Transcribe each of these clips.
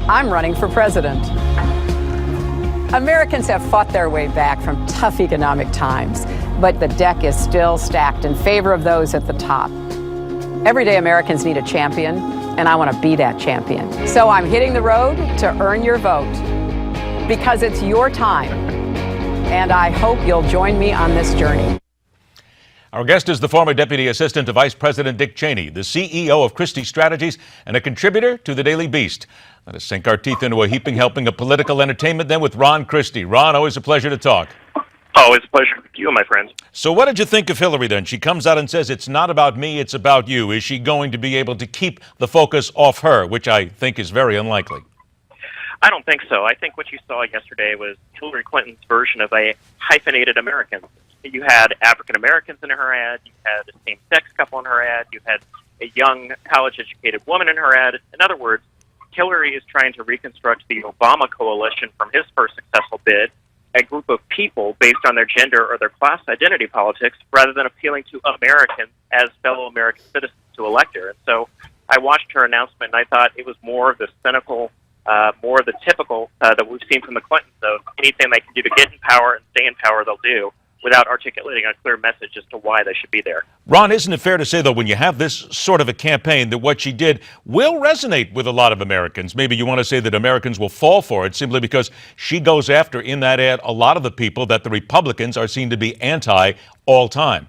I'm running for president. Americans have fought their way back from tough economic times, but the deck is still stacked in favor of those at the top. Everyday Americans need a champion, and I want to be that champion. So I'm hitting the road to earn your vote, because it's your time, and I hope you'll join me on this journey. Our guest is the former Deputy Assistant to Vice President Dick Cheney, the CEO of Christie Strategies, and a contributor to the Daily Beast. Let us sink our teeth into a heaping helping of political entertainment then with Ron Christie. Ron, always a pleasure to talk. Always a pleasure with you, my friends. So what did you think of Hillary then? She comes out and says, it's not about me, it's about you. Is she going to be able to keep the focus off her, which I think is very unlikely? I don't think so. I think what you saw yesterday was Hillary Clinton's version of a hyphenated American. You had African Americans in her ad, you had a same-sex couple in her ad, you had a young college-educated woman in her ad. In other words, Hillary is trying to reconstruct the Obama coalition from his first successful bid, a group of people based on their gender or their class identity politics, rather than appealing to Americans as fellow American citizens to elect her. And so I watched her announcement, and I thought it was more of the cynical, more of the typical that we've seen from the Clintons. So anything they can do to get in power and stay in power, they'll do, without articulating a clear message as to why they should be there. Ron, isn't it fair to say, though, when you have this sort of a campaign, that what she did will resonate with a lot of Americans? Maybe you want to say that Americans will fall for it simply because she goes after, in that ad, a lot of the people that the Republicans are seen to be anti all time.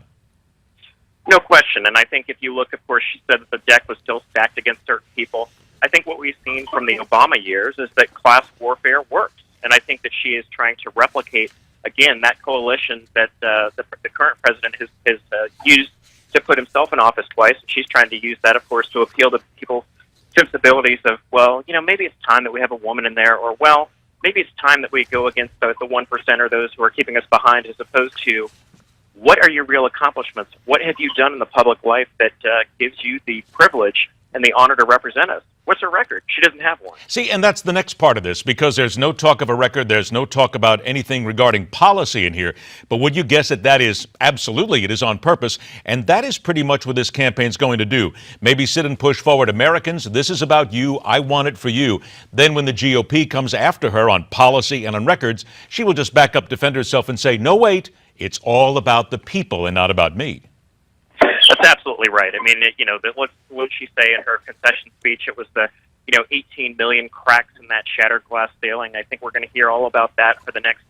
No question. And I think if you look, of course, she said that the deck was still stacked against certain people. I think what we've seen from the Obama years is that class warfare works. And I think that she is trying to replicate, again, that coalition that the current president has used to put himself in office twice. And she's trying to use that, of course, to appeal to people's sensibilities of, well, maybe it's time that we have a woman in there, or, well, maybe it's time that we go against the 1% or those who are keeping us behind, as opposed to, what are your real accomplishments? What have you done in the public life that gives you the privilege and the honor to represent us? What's her record? She doesn't have one. See, and that's the next part of this, because there's no talk of a record, there's no talk about anything regarding policy in here. But would you guess that is absolutely, it is on purpose, and that is pretty much what this campaign's going to do. Maybe sit and push forward, Americans, this is about you, I want it for you. Then when the GOP comes after her on policy and on records, she will just back up, defend herself, and say, no, wait, it's all about the people and not about me. That's absolutely right. I mean, what did she say in her concession speech? It was the, 18 million cracks in that shattered glass ceiling. I think we're going to hear all about that for the next,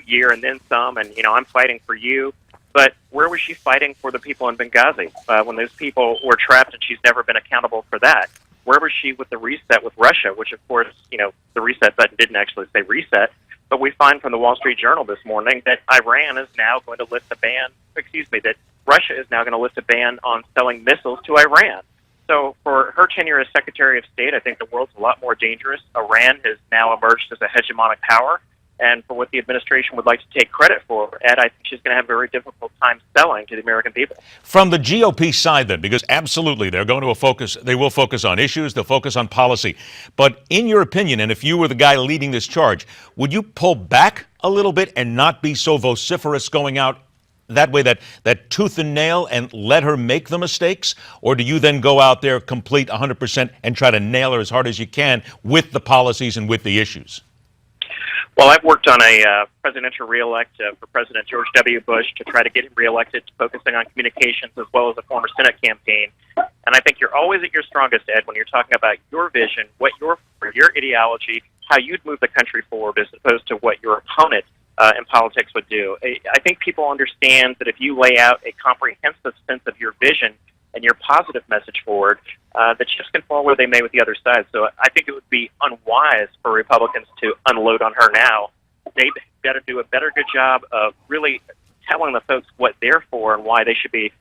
year and then some. And, I'm fighting for you. But where was she fighting for the people in Benghazi when those people were trapped, and she's never been accountable for that? Where was she with the reset with Russia, which, of course, the reset button didn't actually say reset. But we find from the Wall Street Journal this morning that Iran is now going to lift a ban, that Russia is now going to lift a ban on selling missiles to Iran. So for her tenure as Secretary of State, I think the world's a lot more dangerous. Iran has now emerged as a hegemonic power. And for what the administration would like to take credit for, Ed, I think she's going to have a very difficult time selling to the American people. From the GOP side, then, because absolutely they will focus on issues, they'll focus on policy. But in your opinion, and if you were the guy leading this charge, would you pull back a little bit and not be so vociferous going out that way, that tooth and nail, and let her make the mistakes? Or do you then go out there complete 100% and try to nail her as hard as you can with the policies and with the issues? Well, I've worked on a presidential reelect for President George W. Bush to try to get him reelected, focusing on communications as well as a former Senate campaign. And I think you're always at your strongest, Ed, when you're talking about your vision, your ideology, how you'd move the country forward, as opposed to what your opponent in politics would do. I think people understand that if you lay out a comprehensive sense of your vision and your positive message forward, the chips can fall where they may with the other side. So I think it would be unwise for Republicans to unload on her now. They've got to do a good job of really telling the folks what they're for and why they should be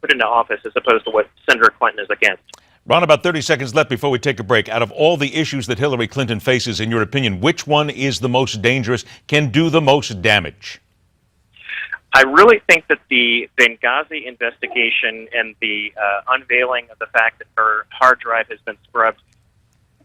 put into office, as opposed to what Senator Clinton is against. Ron, about 30 seconds left before we take a break. Out of all the issues that Hillary Clinton faces, in your opinion, which one is the most dangerous, can do the most damage? I really think that the Benghazi investigation and the unveiling of the fact that her hard drive has been scrubbed,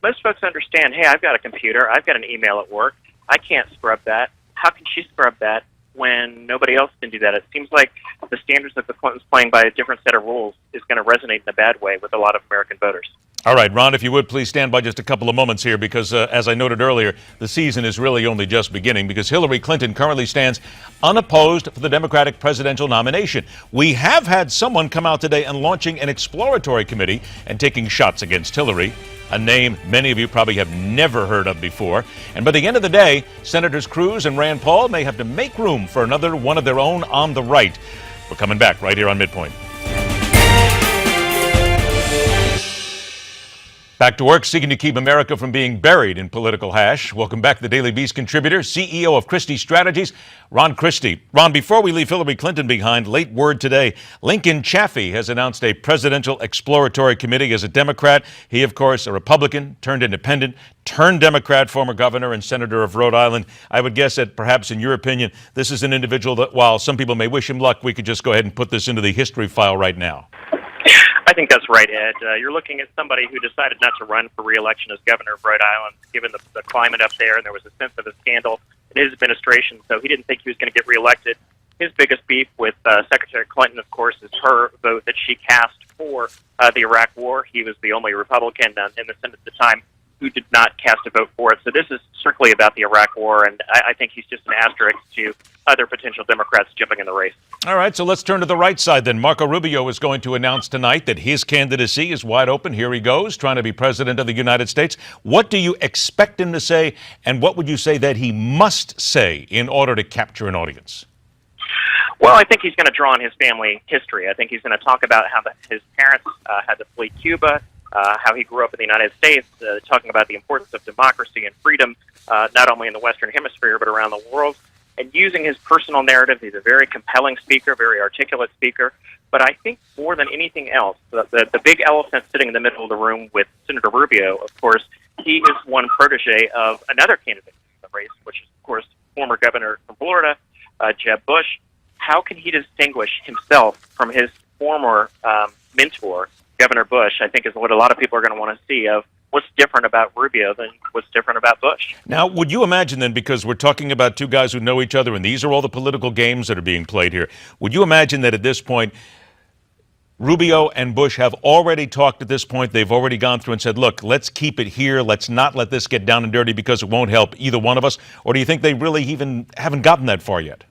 most folks understand, hey, I've got a computer, I've got an email at work, I can't scrub that. How can she scrub that when nobody else can do that? It seems like the standards that the Clintons playing by a different set of rules is going to resonate in a bad way with a lot of American voters. All right, Ron, if you would please stand by just a couple of moments here because, as I noted earlier, the season is really only just beginning because Hillary Clinton currently stands unopposed for the Democratic presidential nomination. We have had someone come out today and launching an exploratory committee and taking shots against Hillary, a name many of you probably have never heard of before. And by the end of the day, Senators Cruz and Rand Paul may have to make room for another one of their own on the right. We're coming back right here on MidPoint. Back to work, seeking to keep America from being buried in political hash. Welcome back, the Daily Beast contributor, CEO of Christie Strategies, Ron Christie. Ron, before we leave Hillary Clinton behind, late word today, Lincoln Chafee has announced a presidential exploratory committee as a Democrat. He, of course, a Republican, turned independent, turned Democrat, former governor and senator of Rhode Island. I would guess that perhaps in your opinion, this is an individual that while some people may wish him luck, we could just go ahead and put this into the history file right now. I think that's right, Ed. You're looking at somebody who decided not to run for re-election as governor of Rhode Island, given the climate up there, and there was a sense of a scandal in his administration, so he didn't think he was going to get reelected. His biggest beef with Secretary Clinton, of course, is her vote that she cast for the Iraq War. He was the only Republican in the Senate at the time who did not cast a vote for it. So this is strictly about the Iraq War, and I think he's just an asterisk to other potential Democrats jumping in the race. All right, so let's turn to the right side then. Marco Rubio is going to announce tonight that his candidacy is wide open. Here he goes, trying to be president of the United States. What do you expect him to say, and what would you say that he must say in order to capture an audience? Well, I think he's going to draw on his family history. I think he's going to talk about how his parents had to flee Cuba, how he grew up in the United States, talking about the importance of democracy and freedom, not only in the Western Hemisphere, but around the world, and using his personal narrative. He's a very compelling speaker, very articulate speaker. But I think more than anything else, the big elephant sitting in the middle of the room with Senator Rubio, of course, he is one protege of another candidate in the race, which is, of course, former governor from Florida, Jeb Bush. How can he distinguish himself from his former mentor, Governor Bush? I think is what a lot of people are going to want to see of what's different about Rubio than what's different about Bush. Now, would you imagine then, because we're talking about two guys who know each other, and these are all the political games that are being played here, would you imagine that at this point, Rubio and Bush have already talked at this point, they've already gone through and said, look, let's keep it here, let's not let this get down and dirty because it won't help either one of us? Or do you think they really even haven't gotten that far yet?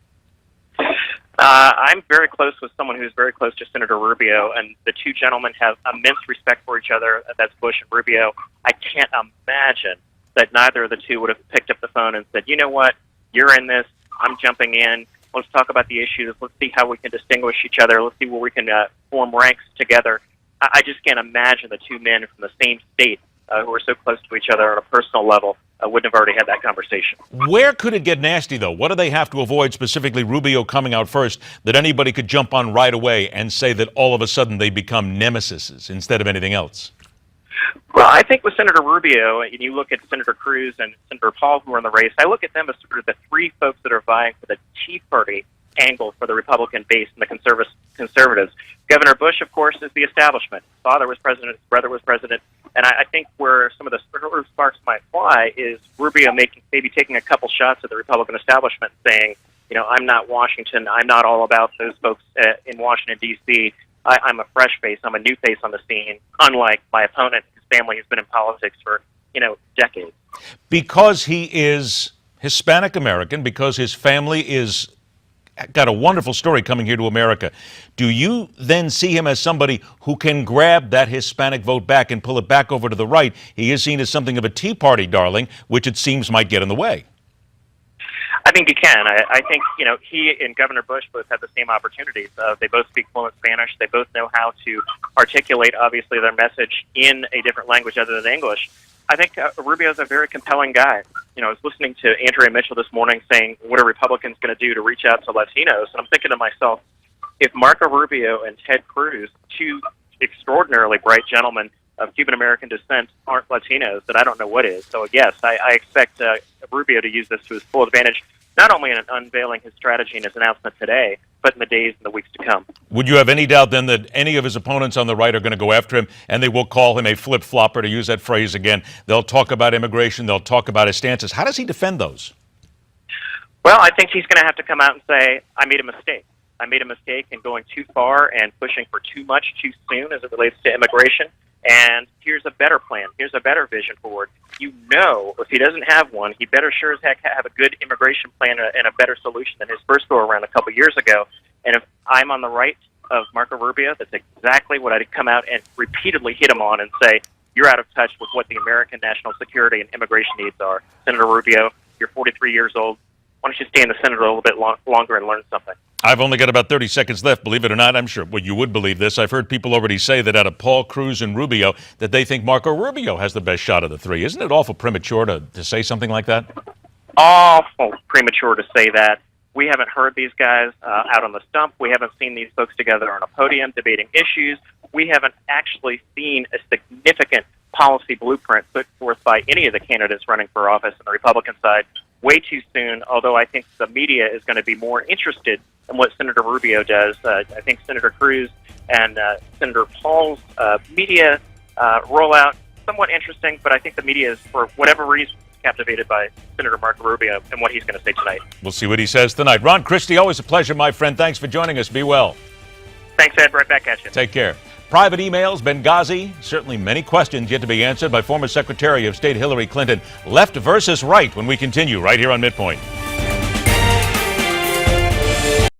I'm very close with someone who's very close to Senator Rubio, and the two gentlemen have immense respect for each other. That's Bush and Rubio. I can't imagine that neither of the two would have picked up the phone and said, you know what, you're in this, I'm jumping in, let's talk about the issues, let's see how we can distinguish each other, let's see where we can form ranks together. I just can't imagine the two men from the same state who are so close to each other on a personal level wouldn't have already had that conversation. Where could it get nasty, though? What do they have to avoid, specifically Rubio coming out first, that anybody could jump on right away and say that all of a sudden they become nemesises instead of anything else? Well, I think with Senator Rubio, and you look at Senator Cruz and Senator Paul who are in the race, I look at them as sort of the three folks that are vying for the Tea Party angle for the Republican base and the conservatives. Governor Bush, of course, is the establishment. His father was president, his brother was president, and I think where some of the sparks might fly is Rubio maybe taking a couple shots at the Republican establishment, saying, you know, I'm not Washington, I'm not all about those folks in Washington, D.C., I'm a fresh face, I'm a new face on the scene, unlike my opponent, whose family has been in politics for, decades. Because he is Hispanic American, because his family is got a wonderful story coming here to America, do you then see him as somebody who can grab that Hispanic vote back and pull it back over to the right? He is seen as something of a Tea Party darling, which it seems might get in the way. I think he can. I think, he and Governor Bush both have the same opportunities. They both speak fluent Spanish. They both know how to articulate, obviously, their message in a different language other than English. I think Rubio's a very compelling guy. I was listening to Andrea Mitchell this morning saying, what are Republicans going to do to reach out to Latinos? And I'm thinking to myself, if Marco Rubio and Ted Cruz, two extraordinarily bright gentlemen of Cuban-American descent, aren't Latinos, then I don't know what is. So, yes, I expect Rubio to use this to his full advantage, not only in unveiling his strategy and his announcement today, but in the days and the weeks to come. Would you have any doubt then that any of his opponents on the right are going to go after him, and they will call him a flip-flopper, to use that phrase again? They'll talk about immigration. They'll talk about his stances. How does he defend those? Well, I think he's going to have to come out and say, I made a mistake. I made a mistake in going too far and pushing for too much too soon as it relates to immigration. And here's a better plan. Here's a better vision forward. You know, if he doesn't have one, he better sure as heck have a good immigration plan and a better solution than his first go around a couple years ago. And if I'm on the right of Marco Rubio, that's exactly what I'd come out and repeatedly hit him on and say, you're out of touch with what the American national security and immigration needs are. Senator Rubio, you're 43 years old. Why don't you stay in the Senate a little bit longer and learn something? I've only got about 30 seconds left. Believe it or not, I'm sure you would believe this. I've heard people already say that out of Paul, Cruz, and Rubio, that they think Marco Rubio has the best shot of the three. Isn't it awful premature to say something like that? Awful premature to say that. We haven't heard these guys out on the stump. We haven't seen these folks together on a podium debating issues. We haven't actually seen a significant policy blueprint put forth by any of the candidates running for office on the Republican side way too soon, although I think the media is going to be more interested in what Senator Rubio does. I think Senator Cruz and Senator Paul's media rollout somewhat interesting, but I think the media is, for whatever reason, captivated by Senator Marco Rubio and what he's going to say tonight. We'll see what he says tonight. Ron Christie, always a pleasure, my friend. Thanks for joining us. Be well. Thanks, Ed. Right back at you. Take care. Private emails, Benghazi, certainly many questions yet to be answered by former Secretary of State Hillary Clinton. Left versus right when we continue right here on MidPoint.